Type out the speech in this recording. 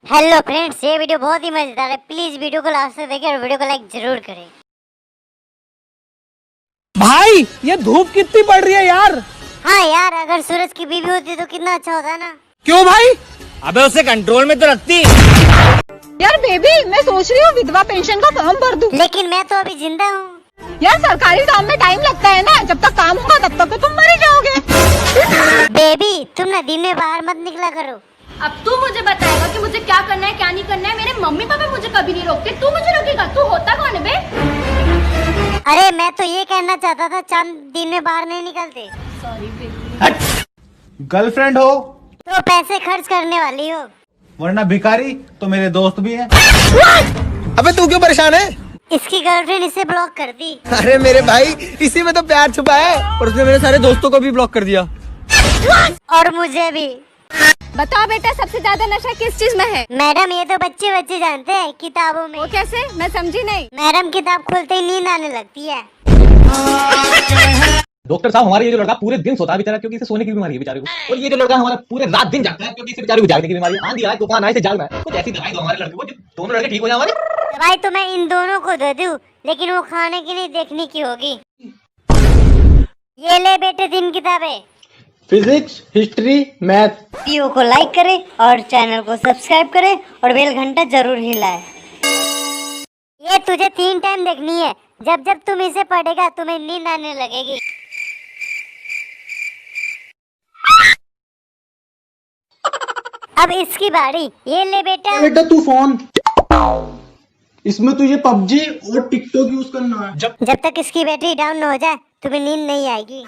Hello friends, ये video बहुत ही मजेदार है। प्लीज वीडियो को लास्ट तक देखें और वीडियो को लाइक जरूर करें। भाई ये धूप कितनी पड़ रही है यार। हाँ यार, अगर सूरज की बीवी होती तो कितना अच्छा होता ना। क्यों भाई? अबे उसे कंट्रोल में तो रखती। यार बेबी, मैं सोच रही हूँ विधवा पेंशन का फॉर्म भर दूं। लेकिन मैं तो अभी जिंदा हूँ। यार सरकारी काम में टाइम लगता है ना, जब तक काम होगा तब तक तो तुम मर ही जाओगे। बेबी, तुम ना दिन में बाहर मत निकला करो। अब तू मुझे बताएगा कि मुझे क्या करना है क्या नहीं करना है। मेरे मम्मी पापा मुझे कभी नहीं रोकते, तू मुझे रोकेगा? तू होता कौन है बे? अरे मैं तो ये कहना चाहता था, चांद दिन में बाहर नहीं निकलते। गर्लफ्रेंड हो तो पैसे खर्च करने वाली हो। वरना भिखारी तो मेरे दोस्त भी हैं। अबे तू क्यों परेशान है? इसकी गर्लफ्रेंड इसे ब्लॉक कर दी। अरे मेरे भाई, इसी में तो प्यार छुपा है। और उसने मेरे सारे दोस्तों को भी ब्लॉक कर दिया। और मुझे भी। बता बेटा, सबसे ज्यादा नशा किस चीज में है? मैडम, ये तो बच्चे बच्चे जानते हैं, किताबों में। वो कैसे? मैं समझी नहीं। मैडम, किताब खोलते ही नींद आने लगती है। डॉक्टर साहब, हमारे ये जो लड़का पूरे दिन सोता है बेचारा, क्योंकि इसे सोने की बीमारी है बेचारे को। और ये जो लड़का हमारा पूरे रात दिन जागता है, क्योंकि इसे बेचारे को जागने की बीमारी है। आंधी आए तूफान आए, इसे जागना है। कुछ ऐसी दवाई दो हमारे लड़के को, जो दोनों लड़के ठीक हो जाए हमारे। दवाई तो मैं इन दोनों को दे दूं, लेकिन वो खाने की नहीं, देखने की होगी। ये ले बेटे 3 किताबें। Physics, history, math. वीडियो को लाइक करें और चैनल को सब्सक्राइब करें और बेल घंटा जरूर हिलाएं। ये तुझे 3 टाइम देखनी है। जब जब तुम इसे पढ़ेगा तुम्हें नींद आने लगेगी। अब इसकी बारी। ये ले बेटा। बेटा तू फोन, इसमें तुझे पबजी और टिकटॉक यूज करना है। जब तक इसकी बैटरी डाउन न हो जाए तुम्हें नींद नहीं आएगी।